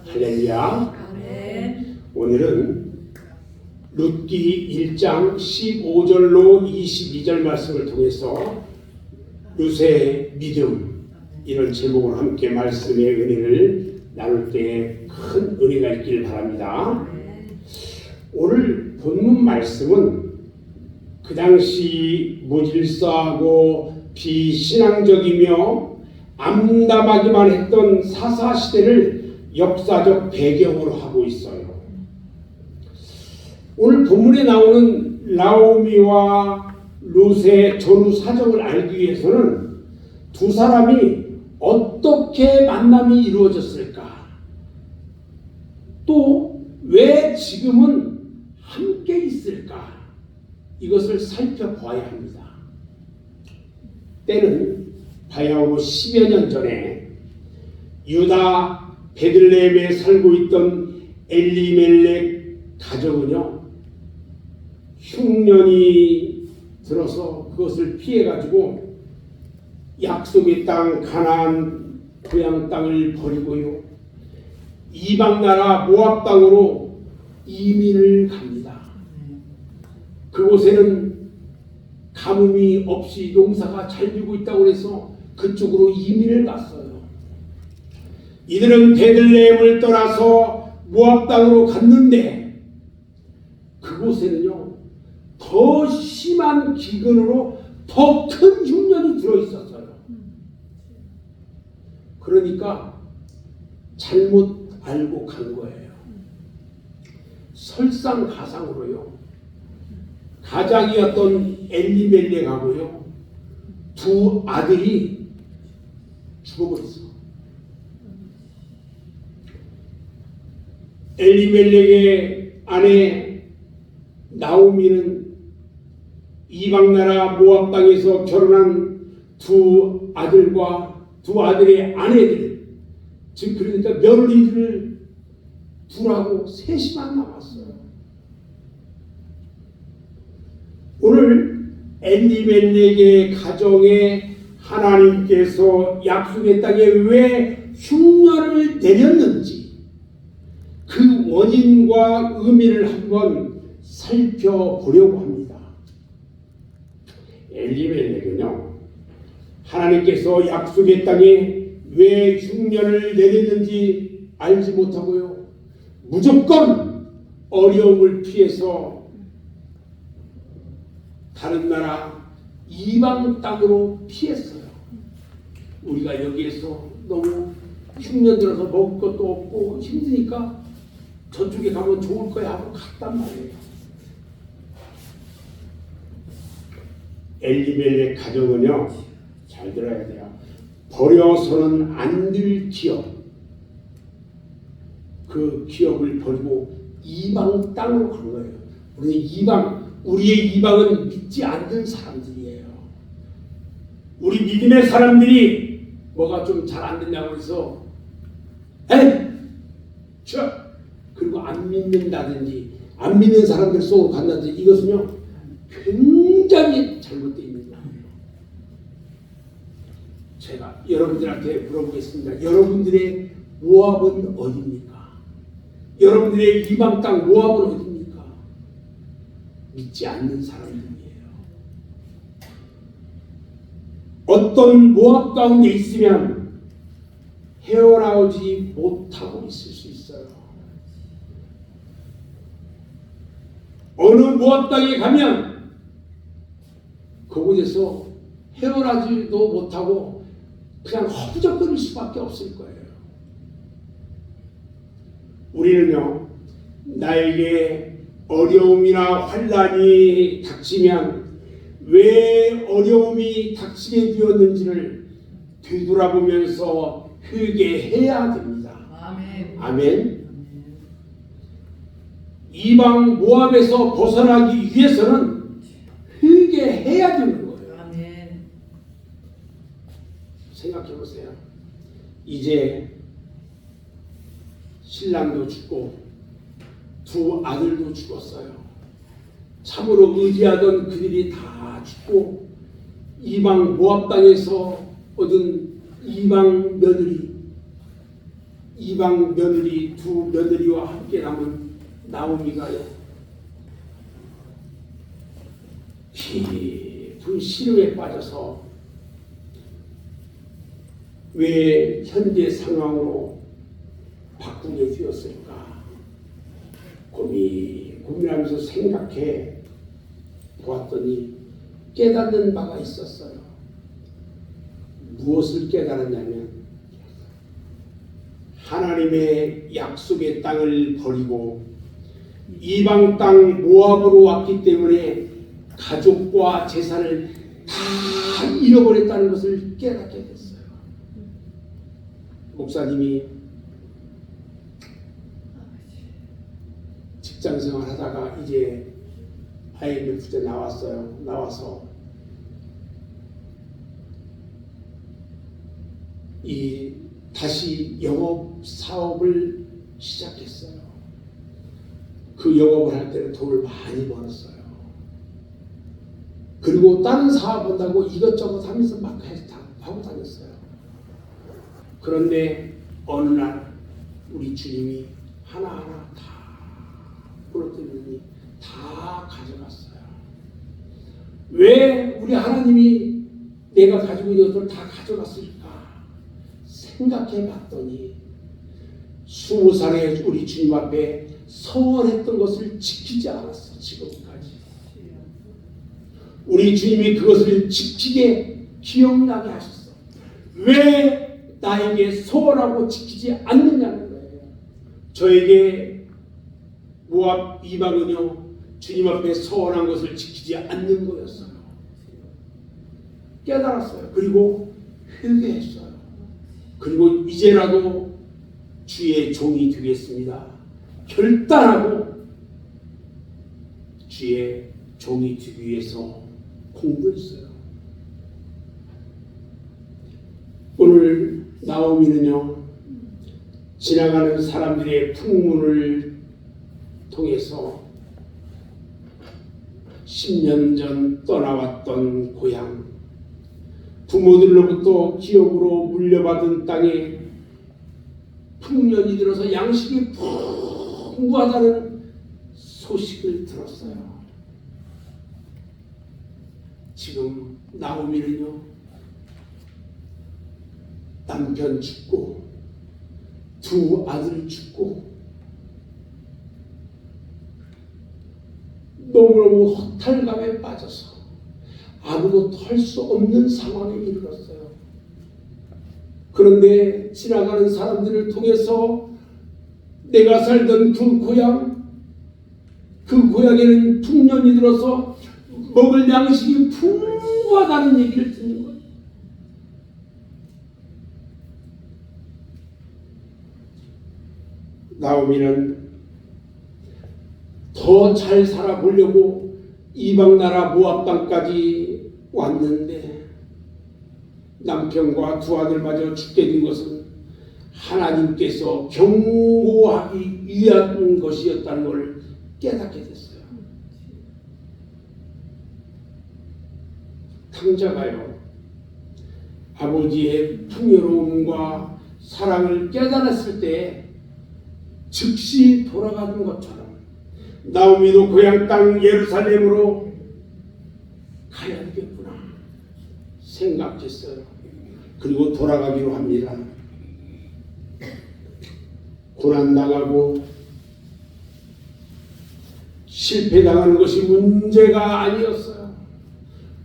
할렐루야. 오늘은 룻기 1장 15절로 22절 말씀을 통해서 룻의 믿음, 이런 제목으로 함께 말씀의 은혜를 나눌 때 큰 은혜가 있기를 바랍니다. 오늘 본문 말씀은 그 당시 무질서하고 비신앙적이며 암담하기만 했던 사사시대를 역사적 배경으로 하고 있어요. 오늘 본문에 나오는 나오미와 룻의 전후 사정을 알기 위해서는 두 사람이 어떻게 만남이 이루어졌을까? 또 왜 지금은 함께 있을까? 이것을 살펴봐야 합니다. 때는 바야흐로 10여 년 전에 유다 베들레헴에 살고 있던 엘리멜렉 가족은요, 흉년이 들어서 그것을 피해가지고 약속의 땅 가나안 고향 땅을 버리고요, 이방 나라 모압 땅으로 이민을 갑니다. 그곳에는 가뭄이 없이 농사가 잘 되고 있다고 해서 그쪽으로 이민을 갔어요. 이들은 베들레헴을 떠나서 모압 땅으로 갔는데 그곳에는요, 더 심한 기근으로 더 큰 흉년이 들어있었어요. 그러니까 잘못 알고 간 거예요. 설상가상으로요, 가장이었던 엘리멜렉하고요, 두 아들이 죽어버렸어. 엘리멜렉의 아내 나오미는 이방나라 모압 땅에서 결혼한 두 아들과 두 아들의 아내들, 즉 그러니까 며느리들을 둘하고 셋이만 남았어요. 오늘 엘리멜렉의 가정에 하나님께서 약속의 땅에 왜 흉년을 내렸는지 그 원인과 의미를 한번 살펴보려고 합니다. 엘리멜렉은요, 하나님께서 약속의 땅에 왜 흉년을 내렸는지 알지 못하고요, 무조건 어려움을 피해서 다른 나라 이방 땅으로 피했어요. 우리가 여기에서 너무 흉년 들어서 먹을 것도 없고 힘드니까 저쪽에 가면 좋을 거야 하고 갔단 말이에요. 엘리멜렉 가정은요, 잘 들어야 돼요. 버려서는 안 될 기업, 그 기업을 버리고 이방 땅으로 간 거예요. 우리의 이방은 믿지 않는 사람들이에요. 우리 믿음의 사람들이 뭐가 좀 잘 안 된다고 해서 그리고 안 믿는다든지 안 믿는 사람들 속으로 간다든지, 이것은요 굉장히 잘못되어 있는 거예요. 제가 여러분들한테 물어보겠습니다. 여러분들의 모압은 어디입니까? 여러분들의 이방 땅 모압은 어디입니까? 믿지 않는 사람들이에요. 어떤 모압 가운데 있으면 헤어나오지 못하고 있을 수 있어요. 어느 모압 땅에 가면 그곳에서 헤어나지도 못하고 그냥 허우적거릴 수밖에 없을 거예요. 우리는요, 나에게 어려움이나 환난이 닥치면 왜 어려움이 닥치게 되었는지를 되돌아보면서 회개해야 됩니다. 아멘. 아멘. 이방 모압에서 벗어나기 위해서는 회개해야 되는 거예요. 아멘. 생각해 보세요. 이제 신랑도 죽고 두 아들도 죽었어요. 참으로 의지하던 그들이 다 죽고 이방 모압 땅에서 얻은 이방 며느리, 이방 며느리 두 며느리와 함께 남은 나오미가요, 깊은 시름에 빠져서 왜 현재 상황으로 바꾸게 되었을까 고민하면서 생각해 보았더니 깨닫는 바가 있었어요. 무엇을 깨달았냐면, 하나님의 약속의 땅을 버리고 이방 땅 모압으로 왔기 때문에 가족과 재산을 다 잃어버렸다는 것을 깨닫게 됐어요. 목사님이 직장생활 하다가 이제 IMF 때 나왔어요. 나와서 다시 영업 사업을 시작했어요. 그 영업을 할 때는 돈을 많이 벌었어요. 그리고 다른 사업 한다고 이것저것 하면서 막 하고 다녔어요. 그런데 어느 날 우리 주님이 하나하나 다 부러뜨리니 다 가져갔어요. 왜 우리 하나님이 내가 가지고 있는 것을 다 가져갔을까 생각해 봤더니 20살에 우리 주님 앞에 서원했던 것을 지키지 않았어. 지금까지 우리 주님이 그것을 지키게 기억나게 하셨어. 왜 나에게 서원하고 지키지 않느냐는 거예요. 저에게 모압 이방은요, 주님 앞에 서원한 것을 지키지 않는 거였어요. 깨달았어요. 그리고 회개했어요. 그리고 이제라도 주의 종이 되겠습니다. 결단하고 주의 종이 되기 위해서 공부했어요. 오늘 나오미는요, 지나가는 사람들의 풍문을 통해서 10년 전 떠나왔던 고향, 부모들로부터 기업으로 물려받은 땅에 풍년이 들어서 양식이 풍부하다는 소식을 들었어요. 지금 나오미는요, 남편 죽고 두 아들 죽고 너무너무 허탈감에 빠져서 아무것도 할 수 없는 상황에 이르렀어요. 그런데 지나가는 사람들을 통해서 내가 살던 그 고향에는 풍년이 들어서 먹을 양식이 풍부하다는 얘기를 듣는 거예요. 나오미는 더 잘 살아보려고 이방 나라 모압 땅까지 왔는데 남편과 두 아들마저 죽게 된 것은 하나님께서 경고하기 위한 것이었다는 걸 깨닫게 됐어요. 탕자가요, 아버지의 풍요로움과 사랑을 깨달았을 때 즉시 돌아가는 것처럼 나오미도 고향 땅 예루살렘으로 가야 되겠구나 생각했어요. 그리고 돌아가기로 합니다. 고난당하고 실패당하는 것이 문제가 아니었어요.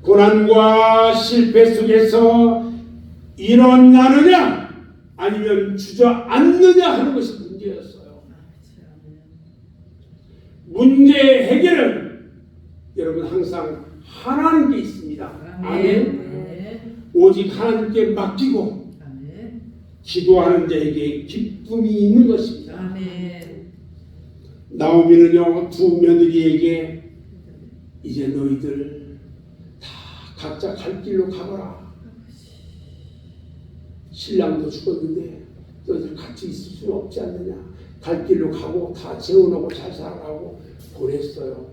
고난과 실패 속에서 일어나느냐 아니면 주저앉느냐 하는 것이 문제였어요. 문제 해결은 여러분 항상 하나님께 있습니다. 아멘. 오직 하나님께 맡기고 기도하는 자에게 기쁨이 있는 것입니다. 아멘. 나오미는요, 두 며느리에게 이제 너희들 다 각자 갈 길로 가거라. 신랑도 죽었는데 너희들 같이 있을 수는 없지 않느냐. 갈 길로 가고 다 재혼하고 잘 살아가고 보냈어요.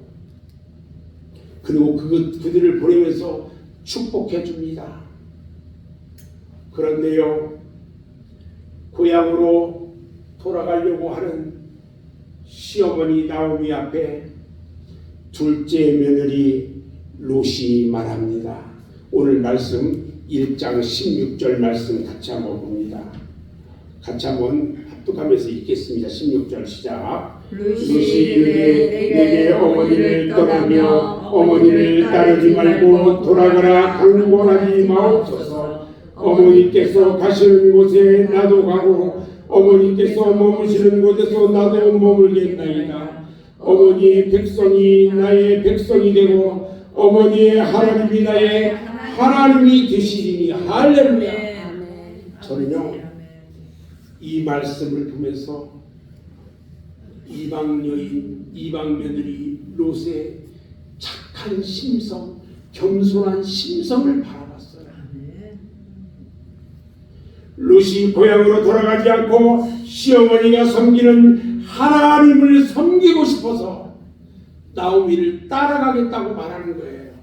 그리고 그들을 보내면서 축복해 줍니다. 그런데요, 고향으로 돌아가려고 하는 시어머니 나오미 앞에 둘째 며느리 롯이 말합니다. 오늘 말씀 1장 16절 말씀 같이 한번 봅니다. 같이 한번 합독하면서 읽겠습니다. 16절 시작. 롯이 내게 어머니를 떠나며 어머니를 따르지 말고 돌아가라 강권하지 마옵소서. 어머니께서 가시는 곳에 나도 가고 어머니께서 머무시는 곳에서 나도 머물겠나이다. 어머니의 백성이 나의 백성이 되고 어머니의 하나님이 나의 하나님이 되시리니. 할렐루야. 저는요 이 말씀을 보면서 이방 여인, 이방 며느리 롯의 착한 심성, 겸손한 심성을 바라봤어요. 롯이 고향으로 돌아가지 않고 시어머니가 섬기는 하나님을 섬기고 싶어서 나오미를 따라가겠다고 말하는 거예요.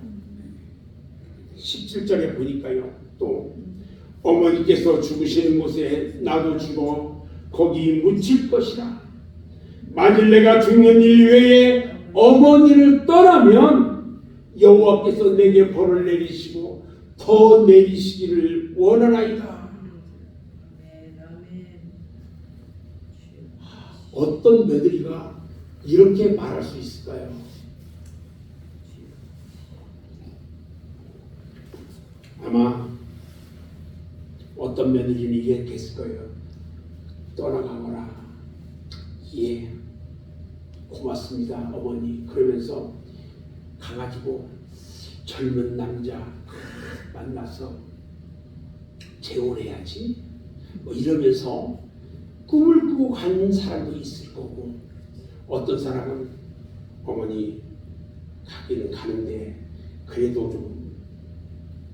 17절에 보니까요. 또 어머니께서 죽으시는 곳에 나도 죽어 거기 묻힐 것이라. 만일 내가 죽는 일 외에 어머니를 떠나면 여호와께서 내게 벌을 내리시고 더 내리시기를 원하나이다. 어떤 며느리가 이렇게 말할 수 있을까요? 아마 어떤 며느리는 이렇게 했을 거예요. 떠나가거라. 예, 고맙습니다 어머니. 그러면서 가가지고 젊은 남자 만나서 재혼해야지 뭐 이러면서 꿈을 꾸고 가는 사람도 있을 거고, 어떤 사람은 어머니 가기는 가는데 그래도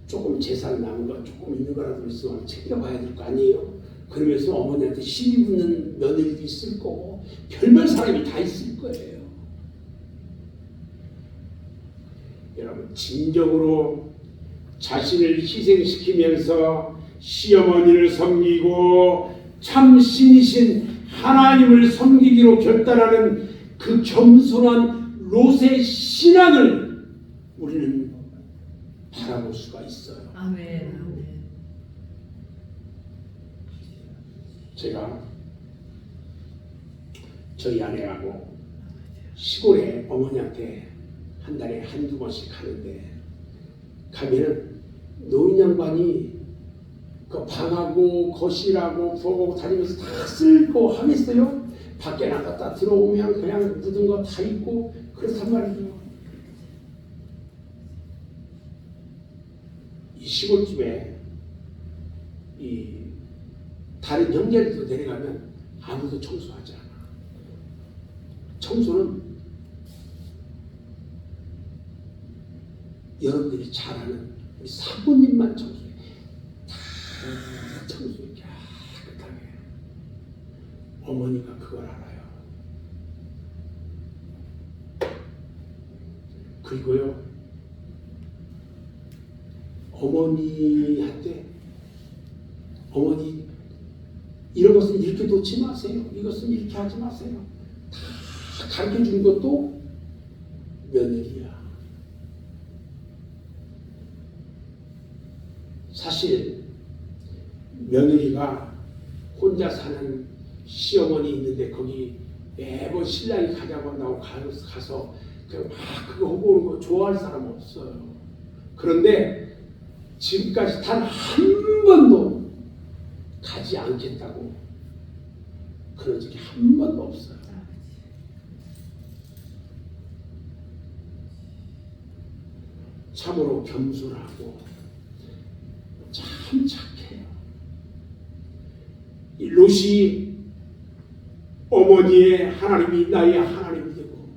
조금 재산 남은 거 조금 있는 거라도 있으면 챙겨봐야 될 거 아니에요. 그러면서 어머니한테 시비 붙는 며느리도 있을 거고 별별 사람이 다 있을 거예요. 여러분, 진정으로 자신을 희생시키면서 시어머니를 섬기고 참 신이신 하나님을 섬기기로 결단하는 그 겸손한 롯의 신앙을 우리는 바라볼 수가 있어요. 아멘. 제가 저희 아내하고 시골에 어머니한테 한 달에 한두 번씩 가는데, 가면은 노인 양반이 그 방하고 거실하고 부엌하고 다니면서 다 쓸고 하겠어요. 밖에 나갔다 들어오면 그냥 묻은 거 다 있고 그렇단 말이죠. 이 시골집에 이 다른 형제들도 내려가면 아무도 청소하지 않아. 청소는 여러분들이 잘 아는 우리 사부님만 청소해. 다 청소해 깨끗하게. 어머니가 그걸 알아요. 그리고요, 어머니한테 어머니 이런 것은 이렇게 놓지 마세요. 이것은 이렇게 하지 마세요. 다 가르쳐 주는 것도 며느리야. 사실 며느리가 혼자 사는 시어머니 있는데 거기 매번 신랑이 가자고 한다고 가서 그냥 막 그거 하고 오는 거 좋아할 사람 없어요. 그런데 지금까지 단 한 번도 가지 않겠다고 그런 적이 한 번도 없어요. 참으로 겸손하고 참 착해요. 이 롯이 어머니의 하나님이 나의 하나님이 되고,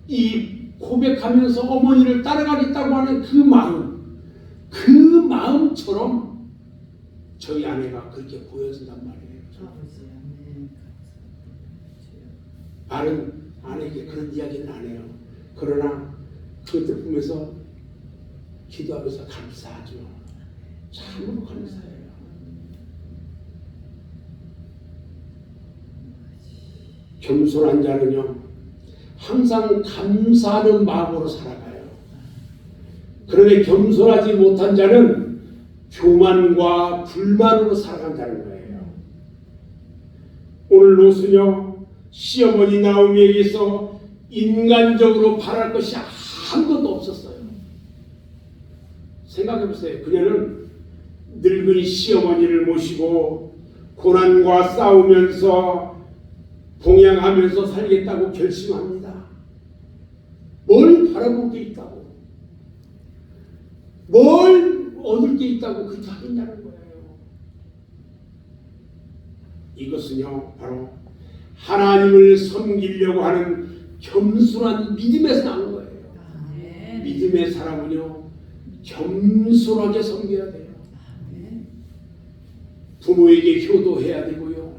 이 고백하면서 어머니를 따라가겠다고 하는 그 마음처럼 저희 아내가 그렇게 보여준단 말이에요. 말은 아내에게 그런 이야기는 안 해요. 그러나 그것들 보면서 기도하면서 감사하죠. 참으로 감사해요. 겸손한 자는요 항상 감사하는 마음으로 살아가요. 그런데 겸손하지 못한 자는 교만과 불만으로 살아간다는 거예요. 오늘 롯은요 시어머니 나오미에게서 인간적으로 바랄 것이 아무것도 없었어요. 생각해보세요. 그녀는 늙은 시어머니를 모시고 고난과 싸우면서 봉양하면서 살겠다고 결심합니다. 뭘 바라볼 게 있다고, 뭘 얻을 게 있다고 그렇게 하겠냐는 거예요. 이것은요 바로 하나님을 섬기려고 하는 겸손한 믿음에서 나온 거예요. 믿음의 사람은요 겸손하게 섬겨야 돼요. 부모에게 효도해야 되고요,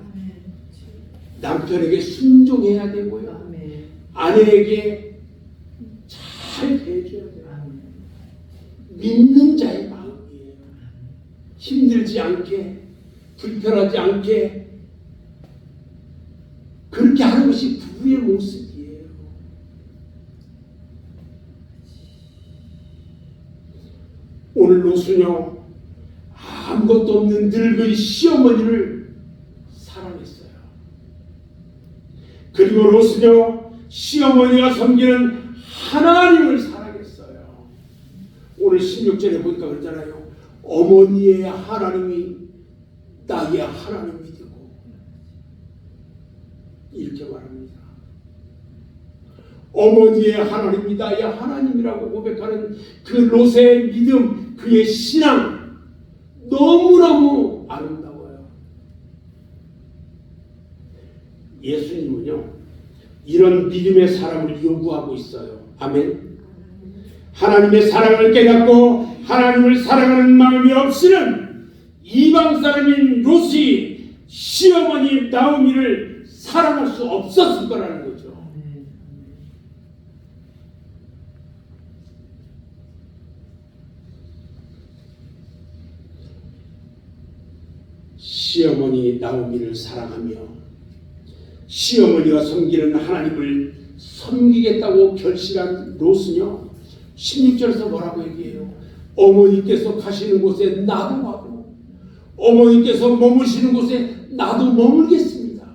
남편에게 순종해야 되고요, 아내에게 잘 대해줘야 돼요. 믿는 자의 마음이에요. 힘들지 않게, 불편하지 않게 그렇게 하는 것이 부부의 모습이에요. 오늘 롯은요 아무것도 없는 늙은 시어머니를 사랑했어요. 그리고 롯은요 시어머니가 섬기는 하나님을 사랑했어요. 오늘 16절에 보니까 그러잖아요. 어머니의 하나님이 나의 하나님이 되고, 이렇게 말합니다. 어머니의 하나님이 나의 하나님이라고 고백하는 그 롯의 믿음, 그의 신앙 너무너무 아름다워요. 예수님은요 이런 믿음의 사람을 요구하고 있어요. 아멘. 하나님의 사랑을 깨닫고 하나님을 사랑하는 마음이 없이는 이방 사람인 롯이 시어머니 나오미를 사랑할 수 없었을 거라는 거죠. 시어머니 나오미를 사랑하며 시어머니가 섬기는 하나님을 섬기겠다고 결심한 롯은요 16절에서 뭐라고 얘기해요? 어머니께서 가시는 곳에 나도 가고 어머니께서 머무시는 곳에 나도 머물겠습니다.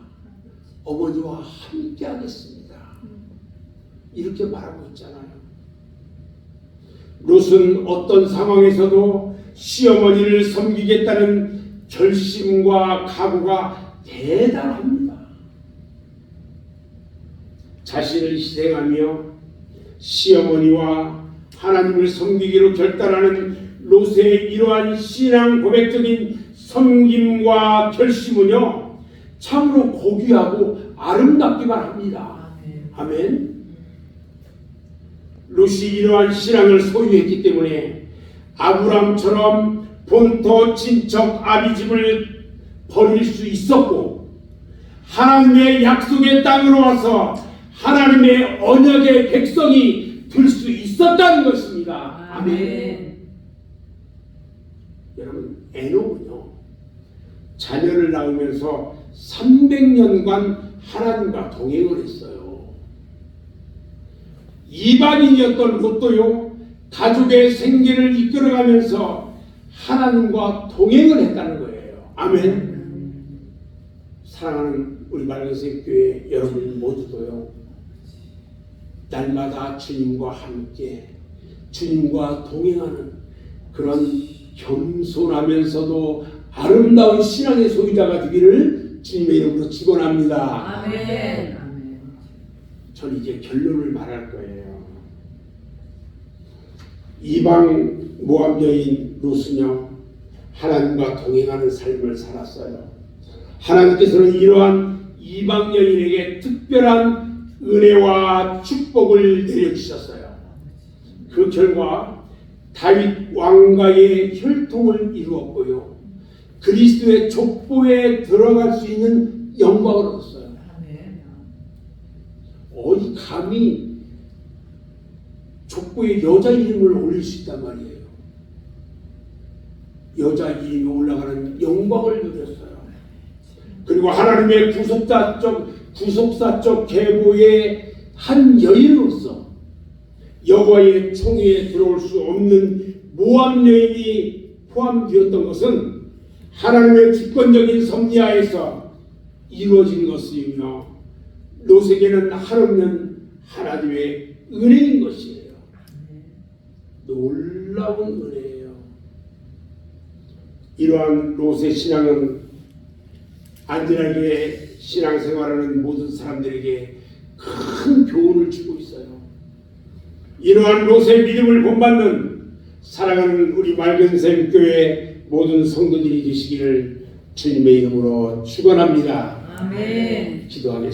어머니와 함께 하겠습니다. 이렇게 말하고 있잖아요. 롯은 어떤 상황에서도 시어머니를 섬기겠다는 결심과 각오가 대단합니다. 자신을 희생하며 시어머니와 하나님을 섬기기로 결단하는 롯의 이러한 신앙 고백적인 섬김과 결심은요 참으로 고귀하고 아름답기만 합니다. 아멘. 롯이 이러한 신앙을 소유했기 때문에 아브람처럼 본토 친척 아비집을 버릴 수 있었고 하나님의 약속의 땅으로 와서 하나님의 언약의 백성이 될 수 있었다는 것입니다. 아멘. 여러분 에녹은요 자녀를 낳으면서 300년간 하나님과 동행을 했어요. 이방인이었던 롯도요 가족의 생계를 이끌어가면서 하나님과 동행을 했다는 거예요. 아멘. 사랑하는 우리 말근생교회 여러분 모두도요 날마다 주님과 함께 주님과 동행하는 그런 겸손하면서도 아름다운 신앙의 소유자가 되기를 주님의 이름으로 축원합니다. 아멘. 전 이제 결론을 말할 거예요. 이방 모압 여인 롯은요 하나님과 동행하는 삶을 살았어요. 하나님께서는 이러한 이방 여인에게 특별한 은혜와 축복을 내려주셨어요. 그 결과 다윗 왕과의 혈통을 이루었고요 그리스도의 족보에 들어갈 수 있는 영광을 얻었어요. 어디 감히 족보에 여자 이름을 올릴 수 있단 말이에요. 여자 이름이 올라가는 영광을 누렸어요. 그리고 하나님의 구속자적 구속사적 계보의 한 여인으로서 여호와의 총회에 들어올 수 없는 모압 여인이 포함되었던 것은 하나님의 주권적인 섭리하에서 이루어진 것이며 롯에게는 한없는 하나님의 은혜인 것이에요. 놀라운 은혜예요. 이러한 롯의 신앙은 안전하게 신앙생활하는 모든 사람들에게 큰 교훈을 주고 있어요. 이러한 롯의 믿음을 본받는 사랑하는 우리 맑은샘 교회 모든 성도들이 되시기를 주님의 이름으로 축원합니다. 아멘. 기도하겠습니다.